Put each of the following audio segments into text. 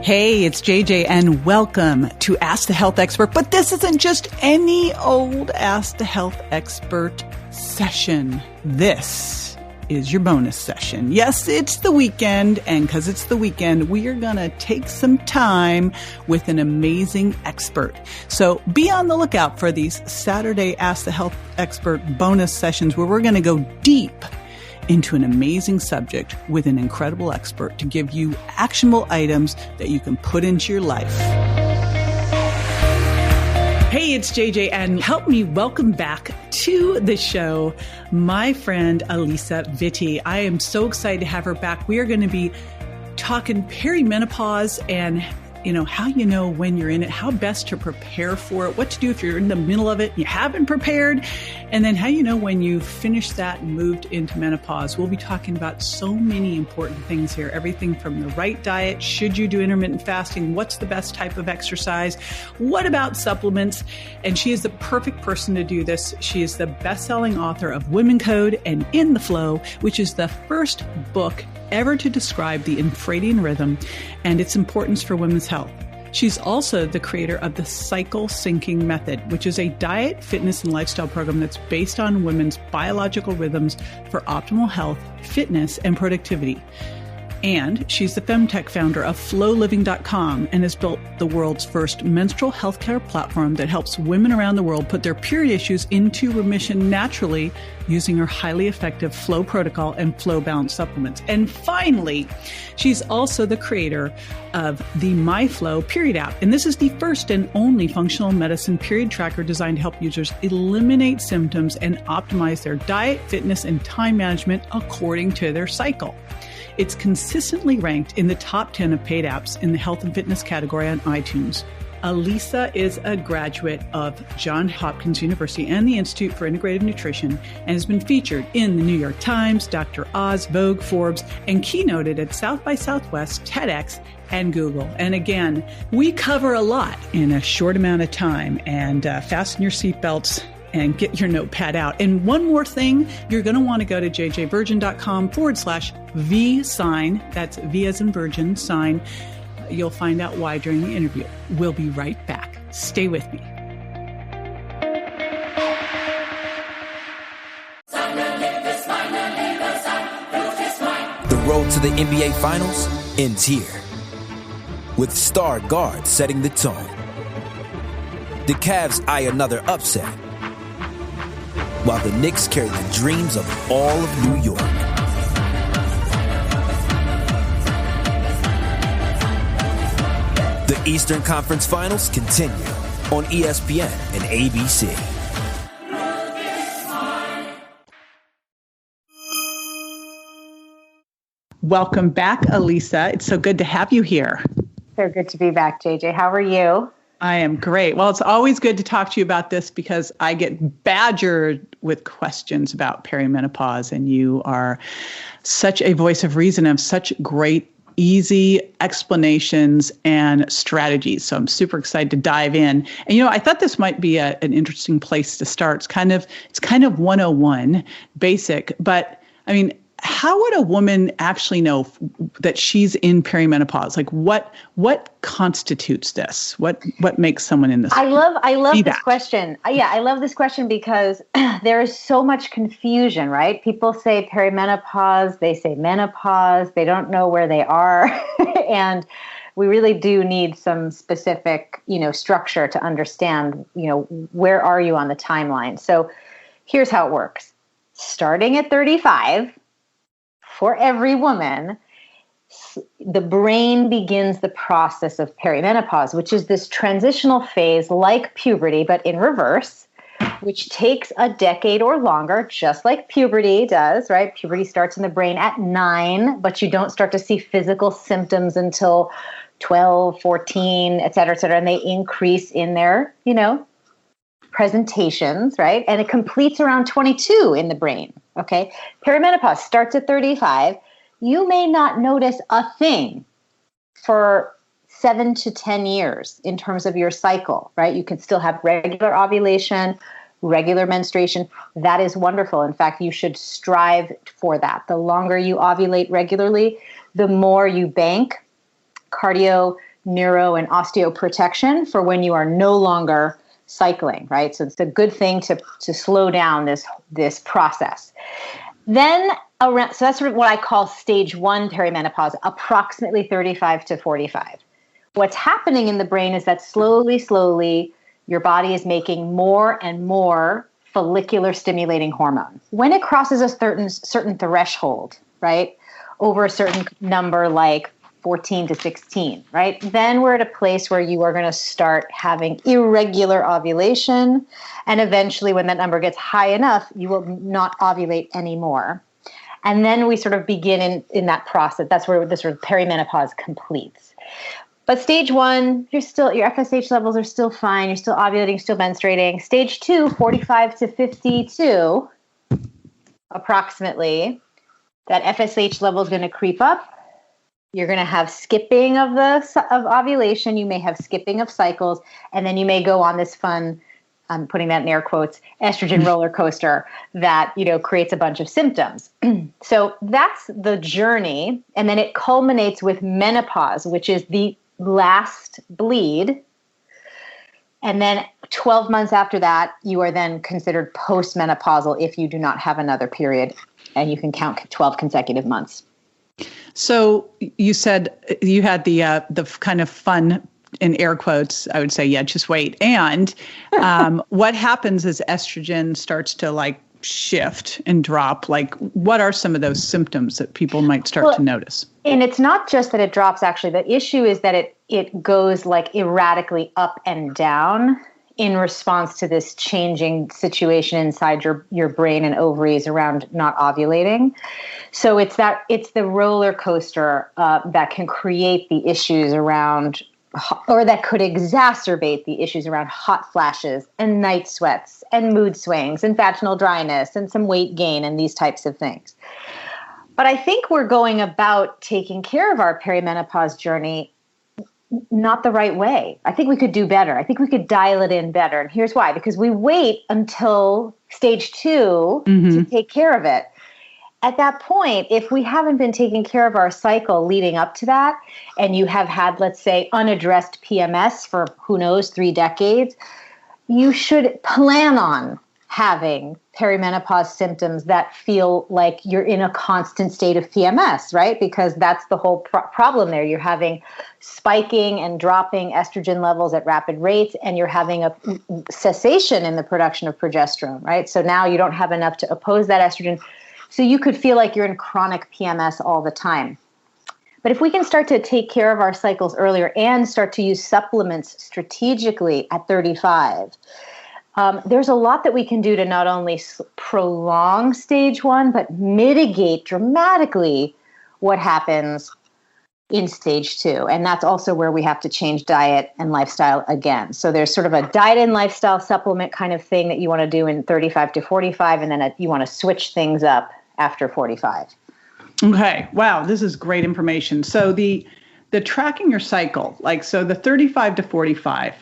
Hey, it's JJ and welcome to Ask the Health Expert. But this isn't just any old Ask the Health Expert session. This is your bonus session. Yes, it's the weekend, and because it's the weekend, we are going to take some time with an amazing expert. So be on the lookout for these Saturday Ask the Health Expert bonus sessions where we're going to go deep into an amazing subject with an incredible expert to give you actionable items that you can put into your life. Hey, it's JJ, and help me welcome back to the show my friend Alisa Vitti. I am so excited to have her back. We are going to be talking perimenopause and how you know when you're in it, how best to prepare for it, what to do if you're in the middle of it and you haven't prepared, and then how you know when you've finished that and moved into menopause. We'll be talking about so many important things here, everything from the right diet, should you do intermittent fasting, what's the best type of exercise, what about supplements, and she is the perfect person to do this. She is the best-selling author of WomanCode and In the Flow, which is the first book ever to describe the infradian rhythm and its importance for women's health. She's also the creator of the cycle syncing method, which is a diet, fitness, and lifestyle program that's based on women's biological rhythms for optimal health, fitness, and productivity. And she's the femtech founder of FlowLiving.com and has built the world's first menstrual healthcare platform that helps women around the world put their period issues into remission naturally using her highly effective Flow protocol and Flow Balance supplements. And finally, she's also the creator of the MyFLO Period app. And this is the first and only functional medicine period tracker designed to help users eliminate symptoms and optimize their diet, fitness, and time management according to their cycle. It's consistently ranked in the top 10 of paid apps in the health and fitness category on iTunes. Alisa is a graduate of Johns Hopkins University and the Institute for Integrative Nutrition and has been featured in the New York Times, Dr. Oz, Vogue, Forbes, and keynoted at South by Southwest, TEDx, and Google. And again, we cover a lot in a short amount of time, and fasten your seatbelts and get your notepad out. And one more thing, you're going to want to go to jjvirgin.com/V-sign. That's V as in virgin, sign. You'll find out why during the interview. We'll be right back. Stay with me. The road to the NBA Finals ends here, with star guard setting the tone. The Cavs eye another upset, while the Knicks carry the dreams of all of New York. The Eastern Conference Finals continue on ESPN and ABC. Welcome back, Alisa. It's so good to have you here. So good to be back, JJ. How are you? I am great. Well, it's always good to talk to you about this because I get badgered with questions about perimenopause, and you are such a voice of reason and such great, easy explanations and strategies. So I'm super excited to dive in. And, I thought this might be an interesting place to start. It's kind of 101 basic, but I mean, how would a woman actually know that she's in perimenopause? Like what constitutes this? What makes someone in this? I love this question. Yeah, I love this question because there is so much confusion, right? People say perimenopause, they say menopause, they don't know where they are. And we really do need some specific, structure to understand, where are you on the timeline? So here's how it works. Starting at 35, for every woman, the brain begins the process of perimenopause, which is this transitional phase like puberty, but in reverse, which takes a decade or longer, just like puberty does, right? Puberty starts in the brain at 9, but you don't start to see physical symptoms until 12, 14, et cetera, and they increase in their, presentations, right? And it completes around 22 in the brain, okay? Perimenopause starts at 35. You may not notice a thing for 7 to 10 years in terms of your cycle, right? You can still have regular ovulation, regular menstruation. That is wonderful. In fact, you should strive for that. The longer you ovulate regularly, the more you bank cardio neuro and osteoprotection for when you are no longer cycling, right? So it's a good thing to slow down this process. Then around, so that's sort of what I call stage 1 perimenopause, approximately 35 to 45. What's happening in the brain is that slowly, your body is making more and more follicular stimulating hormone. When it crosses a certain threshold, right, over a certain number like 14 to 16, right, then we're at a place where you are going to start having irregular ovulation. And eventually, when that number gets high enough, you will not ovulate anymore. And then we sort of begin in that process. That's where the sort of perimenopause completes. But stage 1, your FSH levels are still fine. You're still ovulating, still menstruating. Stage 2, 45 to 52, approximately, that FSH level is going to creep up. You're going to have skipping of ovulation. You may have skipping of cycles, and then you may go on this fun, I'm putting that in air quotes, estrogen roller coaster that, creates a bunch of symptoms. So that's the journey. And then it culminates with menopause, which is the last bleed. And then 12 months after that, you are then considered post-menopausal if you do not have another period, and you can count 12 consecutive months. So you said you had the kind of fun, in air quotes, I would say, yeah, just wait. And what happens as estrogen starts to shift and drop? What are some of those symptoms that people might start to notice? And it's not just that it drops, actually. The issue is that it goes erratically up and down in response to this changing situation inside your brain and ovaries around not ovulating. So it's the roller coaster that can create the issues around, or that could exacerbate the issues around hot flashes and night sweats and mood swings and vaginal dryness and some weight gain and these types of things. But I think we're going about taking care of our perimenopause journey not the right way. I think we could do better. I think we could dial it in better. And here's why. Because we wait until stage 2 to take care of it. At that point, if we haven't been taking care of our cycle leading up to that, and you have had, let's say, unaddressed PMS for, 3 decades, you should plan on having perimenopause symptoms that feel like you're in a constant state of PMS, right? Because that's the whole problem there. You're having spiking and dropping estrogen levels at rapid rates, and you're having a cessation in the production of progesterone, right? So now you don't have enough to oppose that estrogen. So you could feel like you're in chronic PMS all the time. But if we can start to take care of our cycles earlier and start to use supplements strategically at 35, there's a lot that we can do to not only prolong stage 1, but mitigate dramatically what happens in stage 2. And that's also where we have to change diet and lifestyle again. So there's sort of a diet and lifestyle supplement kind of thing that you want to do in 35 to 45, and then you want to switch things up after 45. Okay. Wow. This is great information. So the tracking your cycle, so the 35 to 45,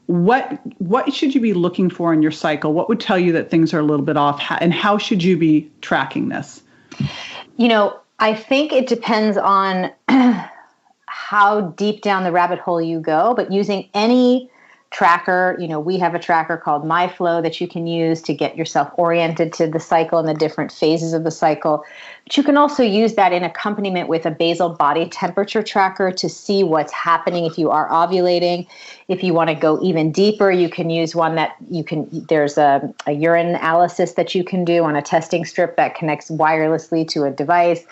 what should you be looking for in your cycle? What would tell you that things are a little bit off, and how should you be tracking this? I think it depends on how deep down the rabbit hole you go, but using any tracker, we have a tracker called MyFLO that you can use to get yourself oriented to the cycle and the different phases of the cycle. But you can also use that in accompaniment with a basal body temperature tracker to see what's happening if you are ovulating. If you want to go even deeper, you can use one that there's a urine analysis that you can do on a testing strip that connects wirelessly to a device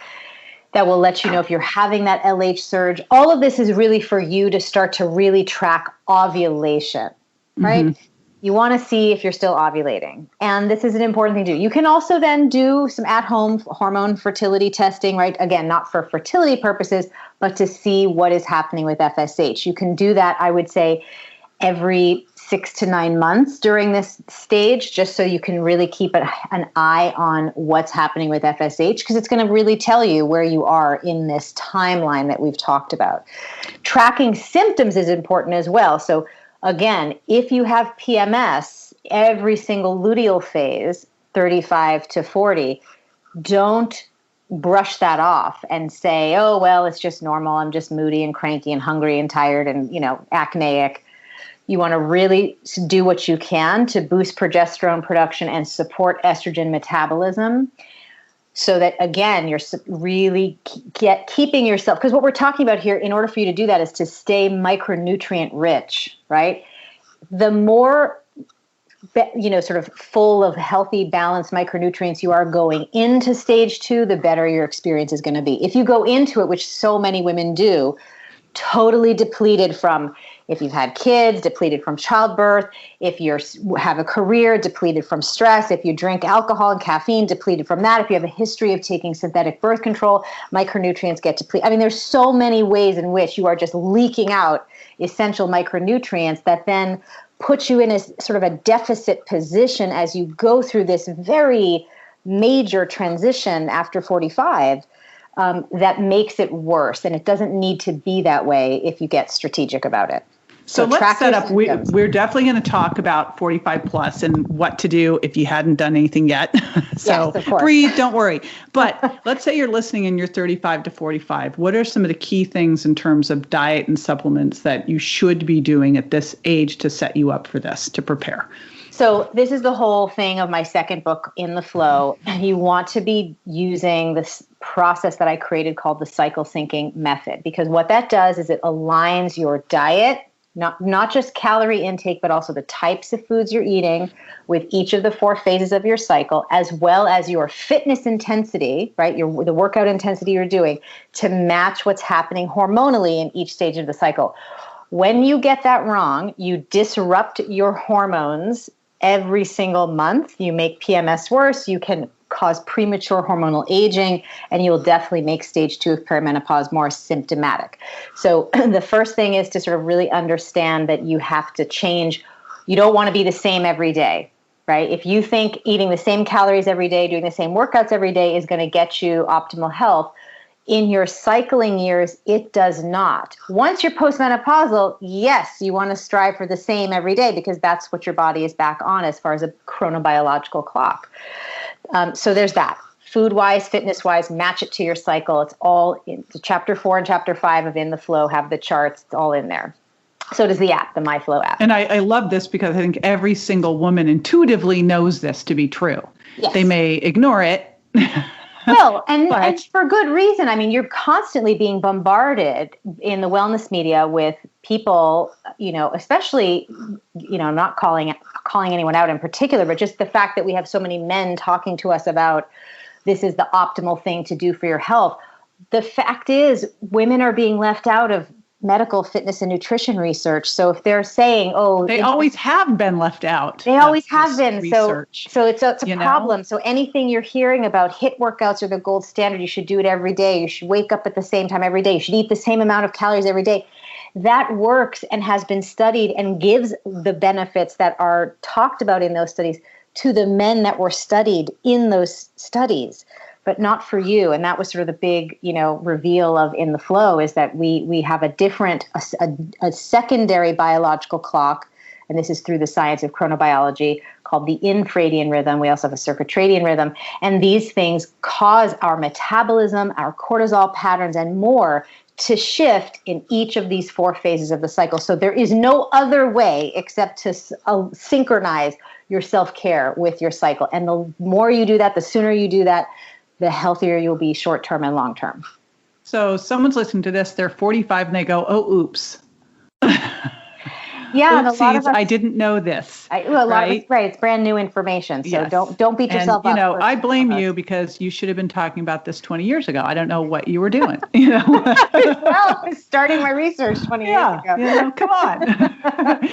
that will let you know if you're having that LH surge. All of this is really for you to start to really track ovulation, right? Mm-hmm. You want to see if you're still ovulating. And this is an important thing to do. You can also then do some at-home hormone fertility testing, right? Again, not for fertility purposes, but to see what is happening with FSH. You can do that, I would say, every 6 to 9 months during this stage, just so you can really keep an eye on what's happening with FSH, because it's going to really tell you where you are in this timeline that we've talked about. Tracking symptoms is important as well. So again, if you have PMS, every single luteal phase, 35 to 40, don't brush that off and say, oh, well, it's just normal. I'm just moody and cranky and hungry and tired and, acneic. You want to really do what you can to boost progesterone production and support estrogen metabolism so that, again, you're really keeping yourself, because what we're talking about here, in order for you to do that, is to stay micronutrient rich, right? The more sort of full of healthy, balanced micronutrients you are going into stage 2, the better your experience is going to be. If you go into it, which so many women do, totally depleted from, if you've had kids, depleted from childbirth, if you have a career, depleted from stress, if you drink alcohol and caffeine, depleted from that, if you have a history of taking synthetic birth control, micronutrients get depleted. I mean, there's so many ways in which you are just leaking out essential micronutrients that then put you in a sort of a deficit position as you go through this very major transition after 45 that makes it worse. And it doesn't need to be that way if you get strategic about it. So let's set up, we're definitely going to talk about 45 plus and what to do if you hadn't done anything yet. So yes, breathe, don't worry. But let's say you're listening and you're 35 to 45. What are some of the key things in terms of diet and supplements that you should be doing at this age to set you up for this, to prepare? So this is the whole thing of my second book, In the Flow. You want to be using this process that I created called the cycle syncing method, because what that does is it aligns your diet, not just calorie intake, but also the types of foods you're eating with each of the 4 phases of your cycle, as well as your fitness intensity, right? The workout intensity you're doing to match what's happening hormonally in each stage of the cycle. When you get that wrong, you disrupt your hormones every single month. You make PMS worse. You can cause premature hormonal aging, and you'll definitely make stage 2 of perimenopause more symptomatic. So the first thing is to sort of really understand that you have to change. You don't want to be the same every day, right? If you think eating the same calories every day, doing the same workouts every day is going to get you optimal health, in your cycling years, it does not. Once you're postmenopausal, yes, you want to strive for the same every day because that's what your body is back on as far as a chronobiological clock. So there's that. Food-wise, fitness-wise, match it to your cycle. It's all in chapter 4 and chapter 5 of In the Flow have the charts. It's all in there. So does the app, the MyFLO app. And I love this because I think every single woman intuitively knows this to be true. Yes. They may ignore it. Well, and for good reason. I mean, you're constantly being bombarded in the wellness media with people, especially, not calling anyone out in particular, but just the fact that we have so many men talking to us about this is the optimal thing to do for your health. The fact is, women are being left out of medical fitness and nutrition research. So if they're saying, they always have been left out. They always have been. Research, so it's a problem. So anything you're hearing about HIIT workouts are the gold standard. You should do it every day. You should wake up at the same time every day. You should eat the same amount of calories every day. That works and has been studied and gives the benefits that are talked about in those studies to the men that were studied in those studies, but not for you. And that was sort of the big, reveal of In the Flow, is that we have a secondary biological clock, and this is through the science of chronobiology, called the infradian rhythm. We also have a circadian rhythm. And these things cause our metabolism, our cortisol patterns, and more to shift in each of these 4 phases of the cycle. So there is no other way except to synchronize your self-care with your cycle. And the more you do that, the sooner you do that, the healthier you'll be short-term and long-term. So someone's listening to this, they're 45 and they go, oh, oops. Yeah, and a lot of us, I didn't know this. Right? It's brand new information. So yes. Don't beat yourself up. I blame you because you should have been talking about this 20 years ago. I don't know what you were doing. Well, starting my research 20 years ago. Come on.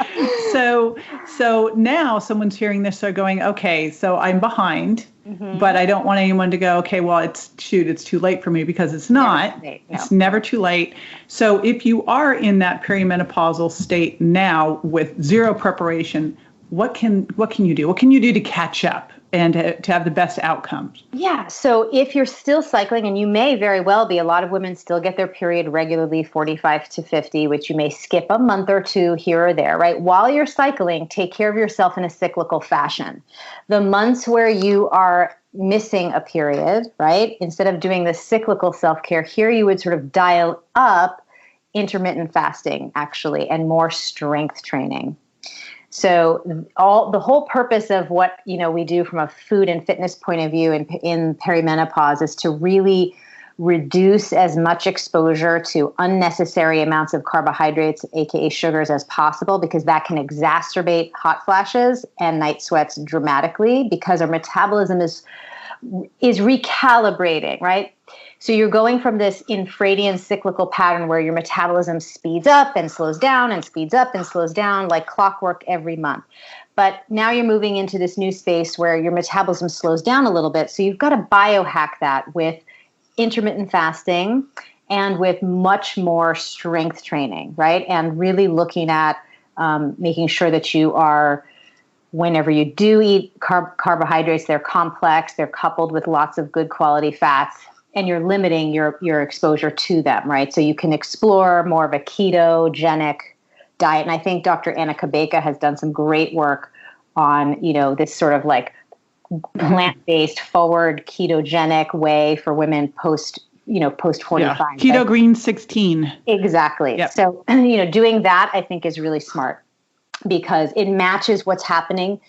So now someone's hearing this, they're going, okay, so I'm behind. Mm-hmm. But I don't want anyone to go, okay, well, it's too late for me, because it's not. No. It's never too late. So if you are in that perimenopausal state now with zero preparation, what can you do? What can you do to catch up and to have the best outcomes? Yeah. So if you're still cycling, and you may very well be, a lot of women still get their period regularly, 45 to 50, which you may skip a month or two here or there, right? While you're cycling, take care of yourself in a cyclical fashion. The months where you are missing a period, right? Instead of doing the cyclical self-care, here you would sort of dial up intermittent fasting, actually, and more strength training. So the whole purpose of what we do from a food and fitness point of view in perimenopause is to really reduce as much exposure to unnecessary amounts of carbohydrates, aka sugars, as possible, because that can exacerbate hot flashes and night sweats dramatically, because our metabolism is recalibrating, right? So you're going from this infradian cyclical pattern where your metabolism speeds up and slows down and speeds up and slows down like clockwork every month. But now you're moving into this new space where your metabolism slows down a little bit. So you've got to biohack that with intermittent fasting and with much more strength training, right? And really looking at making sure that you are, whenever you do eat carbohydrates, they're complex, they're coupled with lots of good quality fats, and you're limiting your exposure to them, right? So you can explore more of a ketogenic diet. And I think Dr. Anna Kabeka has done some great work on, this sort of like plant-based forward ketogenic way for women post 45. Yeah. Keto Green 16. Exactly. Yep. So, doing that I think is really smart because it matches what's happening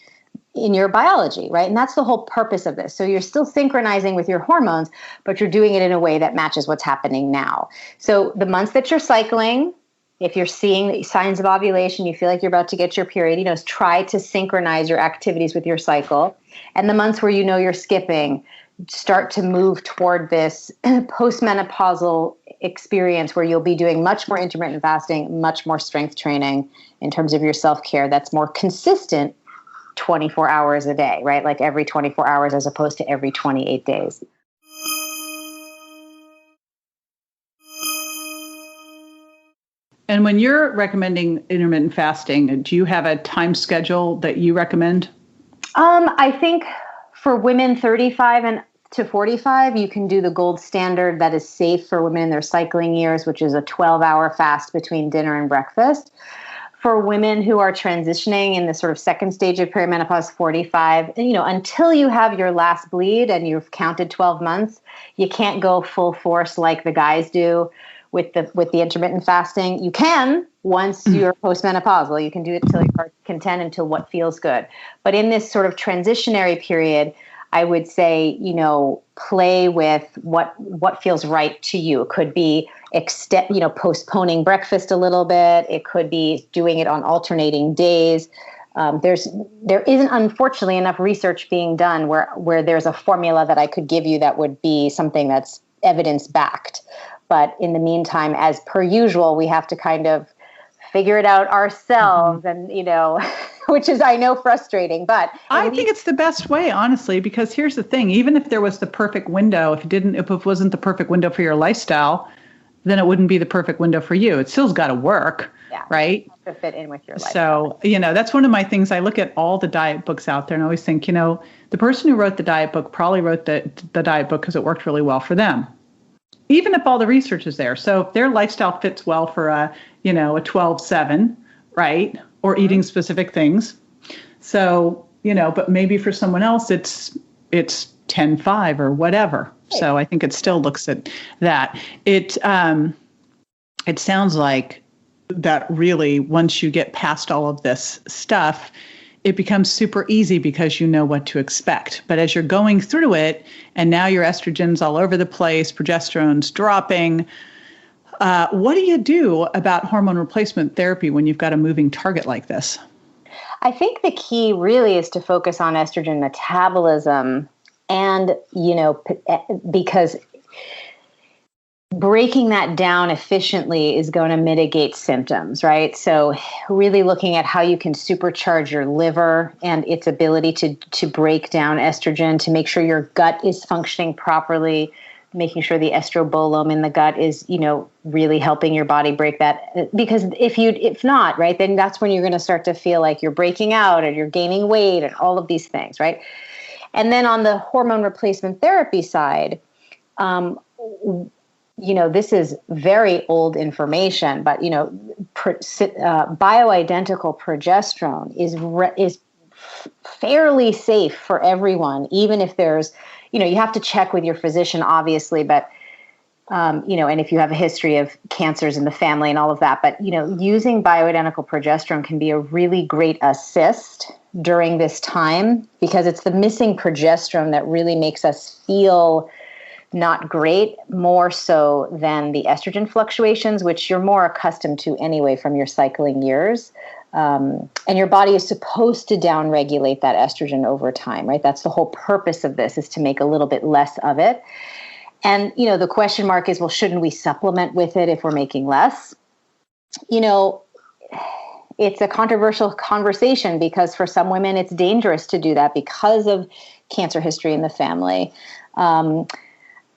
in your biology, right? And that's the whole purpose of this. So you're still synchronizing with your hormones, but you're doing it in a way that matches what's happening now. So the months that you're cycling, if you're seeing signs of ovulation, you feel like you're about to get your period, try to synchronize your activities with your cycle. And the months where you're skipping, start to move toward this post-menopausal experience where you'll be doing much more intermittent fasting, much more strength training in terms of your self-care that's more consistent 24 hours a day, right? Like every 24 hours as opposed to every 28 days. And when you're recommending intermittent fasting, do you have a time schedule that you recommend? I think for women 35 to 45, you can do the gold standard that is safe for women in their cycling years, which is a 12-hour fast between dinner and breakfast. For women who are transitioning in the sort of second stage of perimenopause, 45, until you have your last bleed and you've counted 12 months, you can't go full force like the guys do with the intermittent fasting. You can once you're postmenopausal. You can do it till you're content, until what feels good. But in this sort of transitionary period, I would say, play with what feels right to you. It could be postponing breakfast a little bit. It could be doing it on alternating days. There isn't, unfortunately, enough research being done where there's a formula that I could give you that would be something that's evidence-backed. But in the meantime, as per usual, we have to kind of figure it out ourselves, and which is, I know, frustrating, but I think it's the best way, honestly, because here's the thing: even if there was the perfect window, if it wasn't the perfect window for your lifestyle, then it wouldn't be the perfect window for you. It still's got to work, right? To fit in with your lifestyle. So, that's one of my things. I look at all the diet books out there and I always think, the person who wrote the diet book probably wrote the diet book because it worked really well for them, even if all the research is there. So if their lifestyle fits well for a 12-7, right? Or eating specific things. So, but maybe for someone else, it's 10-5 or whatever. Right. So I think it still looks at that. It sounds like that really, once you get past all of this stuff, it becomes super easy because you know what to expect. But as you're going through it, and now your estrogen's all over the place, progesterone's dropping, what do you do about hormone replacement therapy when you've got a moving target like this? I think the key really is to focus on estrogen metabolism, and, because breaking that down efficiently is going to mitigate symptoms, right? So really looking at how you can supercharge your liver and its ability to break down estrogen, to make sure your gut is functioning properly, making sure the estrobolome in the gut is, really helping your body break that. Because if not, right, then that's when you're going to start to feel like you're breaking out and you're gaining weight and all of these things, right? And then on the hormone replacement therapy side, this is very old information, but, bioidentical progesterone is fairly safe for everyone, even if there's, you have to check with your physician, obviously, but, and if you have a history of cancers in the family and all of that, but, using bioidentical progesterone can be a really great assist during this time, because it's the missing progesterone that really makes us feel not great, more so than the estrogen fluctuations, which you're more accustomed to anyway from your cycling years. And your body is supposed to downregulate that estrogen over time, right? That's the whole purpose of this, is to make a little bit less of it. And, the question mark is, well, shouldn't we supplement with it if we're making less? It's a controversial conversation, because for some women it's dangerous to do that because of cancer history in the family.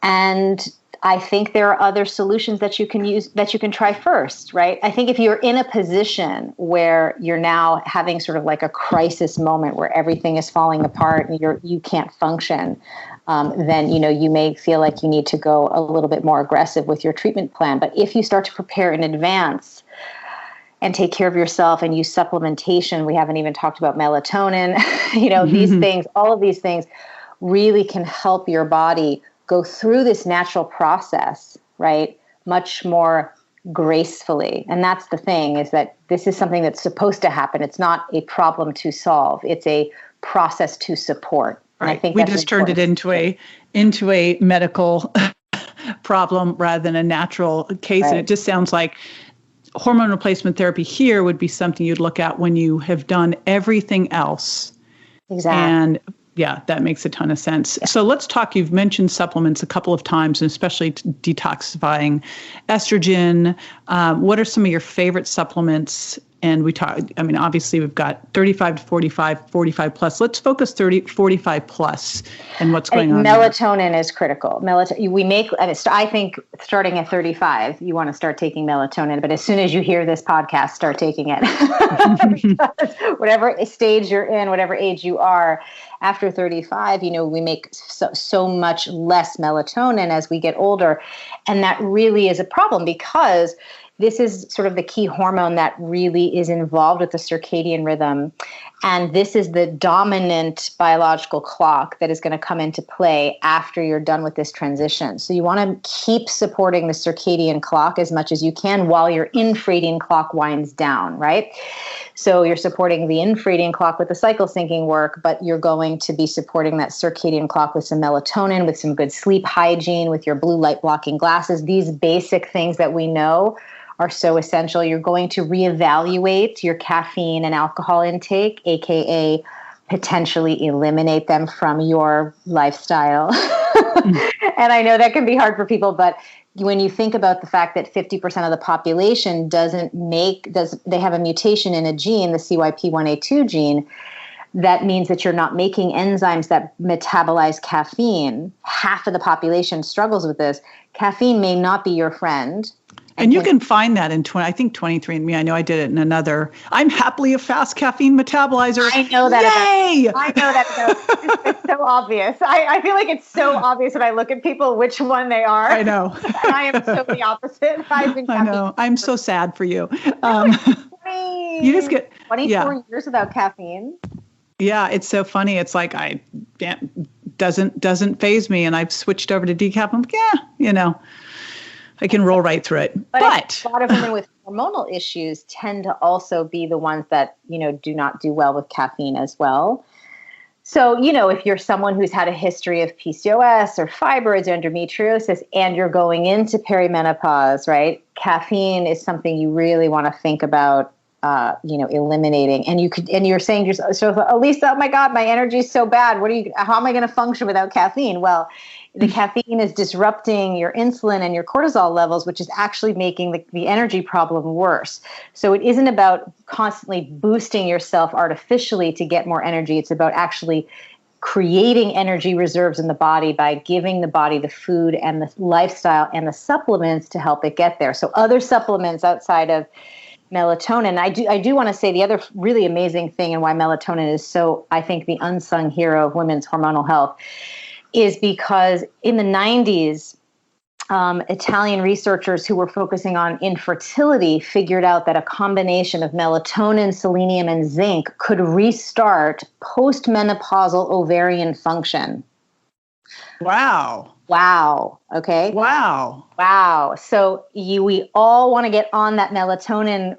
And I think there are other solutions that you can use, that you can try first, right? I think if you're in a position where you're now having sort of like a crisis moment where everything is falling apart and you can't function, then, you may feel like you need to go a little bit more aggressive with your treatment plan. But if you start to prepare in advance and take care of yourself and use supplementation, we haven't even talked about melatonin, these things, all of these things really can help your body go through this natural process, right, much more gracefully. And that's the thing, is that this is something that's supposed to happen. It's not a problem to solve. It's a process to support. And right. I think we just turned it into a medical problem rather than a natural case. Right. And it just sounds like hormone replacement therapy here would be something you'd look at when you have done everything else. Exactly. And yeah, that makes a ton of sense. Yeah. So let's talk. You've mentioned supplements a couple of times, and especially detoxifying estrogen. What are some of your favorite supplements? And obviously we've got 35 to 45, 45 plus. Let's focus 45 plus and what's going on. Melatonin is critical. I think starting at 35, you want to start taking melatonin, but as soon as you hear this podcast, start taking it. Because whatever stage you're in, whatever age you are, after 35, we make so much less melatonin as we get older. And that really is a problem, because this is sort of the key hormone that really is involved with the circadian rhythm. And this is the dominant biological clock that is going to come into play after you're done with this transition. So you want to keep supporting the circadian clock as much as you can while your infradian clock winds down, right? So you're supporting the infradian clock with the cycle syncing work, but you're going to be supporting that circadian clock with some melatonin, with some good sleep hygiene, with your blue light blocking glasses. These basic things that we know are so essential. You're going to reevaluate your caffeine and alcohol intake, aka potentially eliminate them from your lifestyle. And I know that can be hard for people, but when you think about the fact that 50% of the population they have a mutation in a gene, the CYP1A2 gene, that means that you're not making enzymes that metabolize caffeine. Half of the population struggles with this. Caffeine may not be your friend. And you can find that in 23andMe. I know I did it in another. I'm happily a fast caffeine metabolizer. I know that. Yay! I know that. It's so obvious. I feel like it's so obvious when I look at people which one they are. I know. And I am so the opposite. I know. I'm so sad for you. You just get 24 years without caffeine. Yeah, it's so funny. It's like doesn't faze me, and I've switched over to decaf. I'm like, I can roll right through it. But a lot of women with hormonal issues tend to also be the ones that, do not do well with caffeine as well. So, if you're someone who's had a history of PCOS or fibroids or endometriosis, and you're going into perimenopause, right? Caffeine is something you really want to think about, eliminating. And you're saying to yourself, so Alisa, oh my God, my energy is so bad. How am I going to function without caffeine? Well, the caffeine is disrupting your insulin and your cortisol levels, which is actually making the energy problem worse. So it isn't about constantly boosting yourself artificially to get more energy. It's about actually creating energy reserves in the body by giving the body the food and the lifestyle and the supplements to help it get there. So other supplements outside of melatonin. I do want to say the other really amazing thing and why melatonin is so, I think, the unsung hero of women's hormonal health is because in the 90s, Italian researchers who were focusing on infertility figured out that a combination of melatonin, selenium, and zinc could restart post-menopausal ovarian function. Wow. Wow. Okay. Wow. Wow. So we all want to get on that melatonin,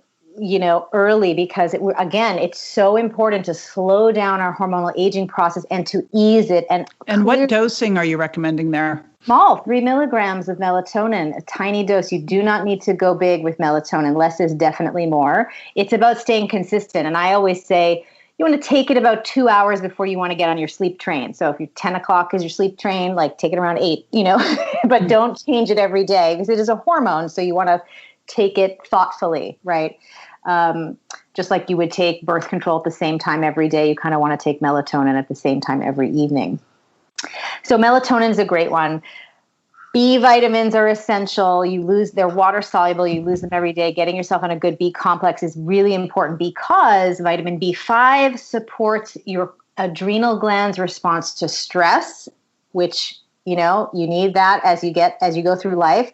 early because it's so important to slow down our hormonal aging process and to ease it. And what dosing are you recommending there? Small, 3 milligrams of melatonin, a tiny dose. You do not need to go big with melatonin. Less is definitely more. It's about staying consistent. And I always say, you want to take it about 2 hours before you want to get on your sleep train. So if you're 10 o'clock is your sleep train, like take it around 8, but don't change it every day because it is a hormone. So you want to take it thoughtfully, right? Just like you would take birth control at the same time every day, you kind of want to take melatonin at the same time every evening. So melatonin is a great one. B vitamins are essential. They're water soluble. You lose them every day. Getting yourself on a good B complex is really important because vitamin B5 supports your adrenal glands' response to stress, which, you need that as you go through life.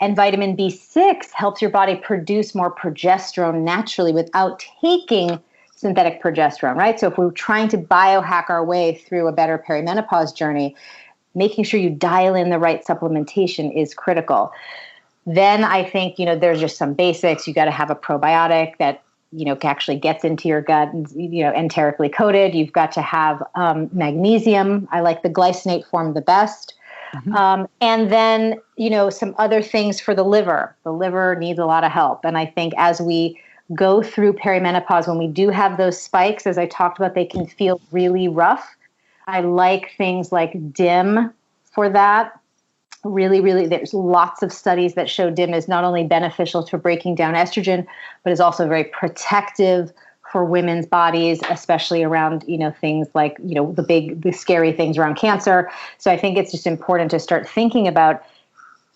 And vitamin B6 helps your body produce more progesterone naturally without taking synthetic progesterone, right? So if we're trying to biohack our way through a better perimenopause journey, making sure you dial in the right supplementation is critical. Then I think, there's just some basics. You got to have a probiotic that, actually gets into your gut and, enterically coated. You've got to have magnesium. I like the glycinate form the best. Mm-hmm. And then, some other things for the liver. The liver needs a lot of help. And I think as we go through perimenopause, when we do have those spikes, as I talked about, they can feel really rough. I like things like DIM for that. Really, really, there's lots of studies that show DIM is not only beneficial to breaking down estrogen, but is also very protective for women's bodies, especially around, things like, the scary things around cancer. So I think it's just important to start thinking about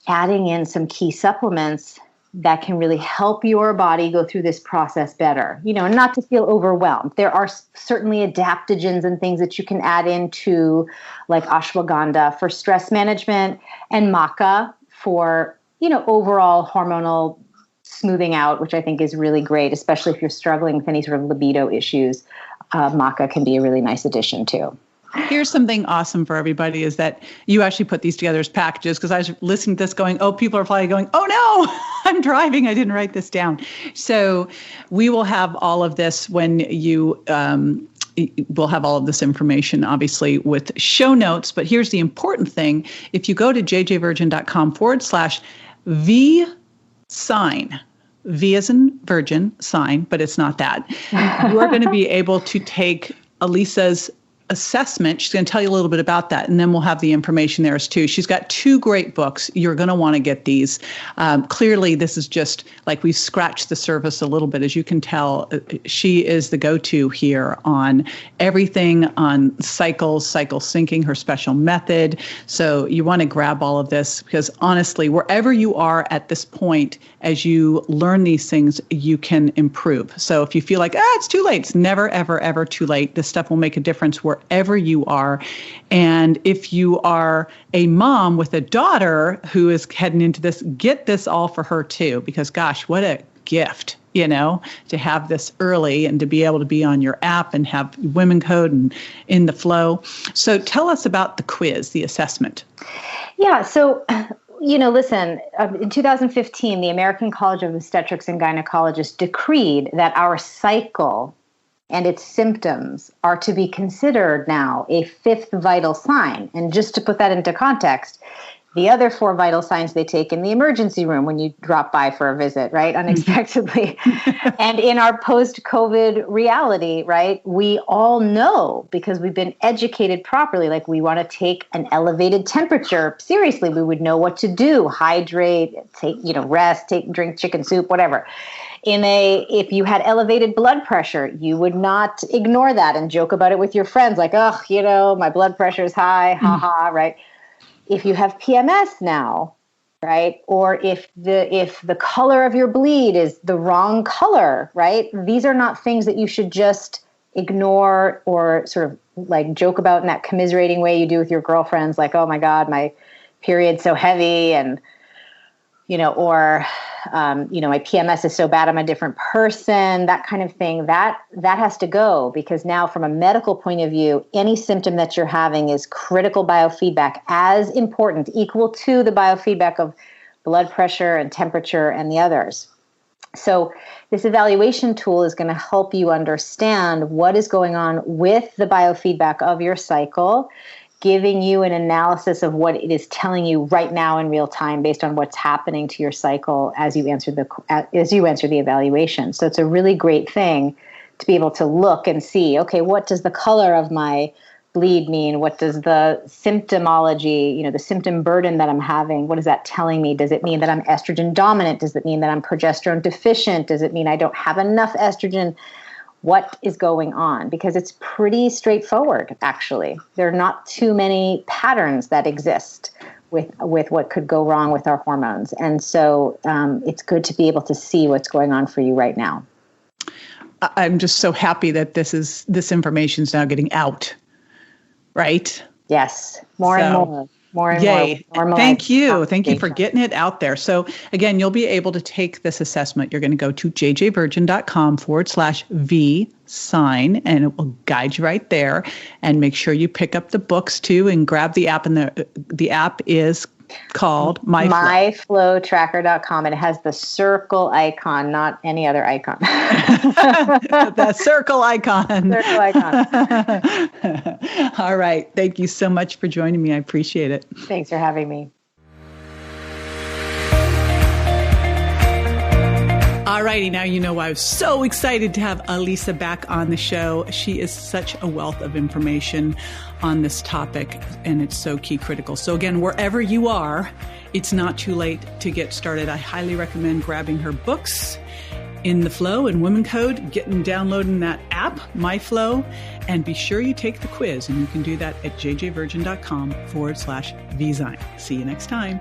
adding in some key supplements that can really help your body go through this process better, and not to feel overwhelmed. There are certainly adaptogens and things that you can add into, like ashwagandha for stress management and maca for, overall hormonal smoothing out, which I think is really great, especially if you're struggling with any sort of libido issues. Maca can be a really nice addition too. Here's something awesome for everybody is that you actually put these together as packages, because I was listening to this going, people are probably going, oh no, I'm driving. I didn't write this down. So we will have all of this when you, we'll have all of this information, obviously, with show notes. But here's the important thing. If you go to jjvirgin.com/V sign, V as in virgin sign, but it's not that, you are going to be able to take Alisa's assessment. She's going to tell you a little bit about that, and then we'll have the information there as too. She's got 2 great books. You're going to want to get these. Clearly, this is just like we've scratched the surface a little bit. As you can tell, she is the go-to here on everything on cycle syncing, her special method. So you want to grab all of this because honestly, wherever you are at this point, as you learn these things, you can improve. So if you feel like, it's too late, it's never, ever, ever too late. This stuff will make a difference wherever you are. And if you are a mom with a daughter who is heading into this, get this all for her too, because gosh, what a gift, to have this early and to be able to be on your app and have WomanCode and in the flow. So tell us about the quiz, the assessment. Yeah. So, listen, in 2015, the American College of Obstetrics and Gynecologists decreed that our cycle and its symptoms are to be considered now a 5th vital sign. And just to put that into context, the other 4 vital signs they take in the emergency room when you drop by for a visit, right, unexpectedly. And in our post-COVID reality, right, we all know, because we've been educated properly, like we want to take an elevated temperature seriously. We would know what to do, hydrate, take, rest, drink chicken soup, whatever. If you had elevated blood pressure, you would not ignore that and joke about it with your friends like, oh, my blood pressure is high, ha, right? If you have PMS now, right? Or if the color of your bleed is the wrong color, right? These are not things that you should just ignore or sort of like joke about in that commiserating way you do with your girlfriends, like, oh my God, my period's so heavy, and my PMS is so bad, I'm a different person, that kind of thing. That has to go, because now from a medical point of view, any symptom that you're having is critical biofeedback, as important, equal to the biofeedback of blood pressure and temperature and the others. So this evaluation tool is going to help you understand what is going on with the biofeedback of your cycle, giving you an analysis of what it is telling you right now in real time based on what's happening to your cycle as you answer the evaluation. So it's a really great thing to be able to look and see, okay, what does the color of my bleed mean? What does the symptomology, the symptom burden that I'm having, what is that telling me? Does it mean that I'm estrogen dominant? Does it mean that I'm progesterone deficient? Does it mean I don't have enough estrogen? What is going on? Because it's pretty straightforward, actually. There are not too many patterns that exist with what could go wrong with our hormones. And so it's good to be able to see what's going on for you right now. I'm just so happy that this information is now getting out, right? Yes, more and more. More and yay. more. Thank you. Thank you for getting it out there. So again, you'll be able to take this assessment. You're going to go to jjvirgin.com/V-sign, and it will guide you right there. And make sure you pick up the books too and grab the app. And the app is called MyFLOtracker.com. And it has the circle icon, not any other icon. The circle icon. Circle icon. All right. Thank you so much for joining me. I appreciate it. Thanks for having me. All righty. Now, I was so excited to have Alisa back on the show. She is such a wealth of information on this topic, and it's so key critical. So again, wherever you are, it's not too late to get started. I highly recommend grabbing her books, In the Flow and WomanCode, downloading that app, MyFLO, and be sure you take the quiz. And you can do that at jjvirgin.com/vsign. See you next time.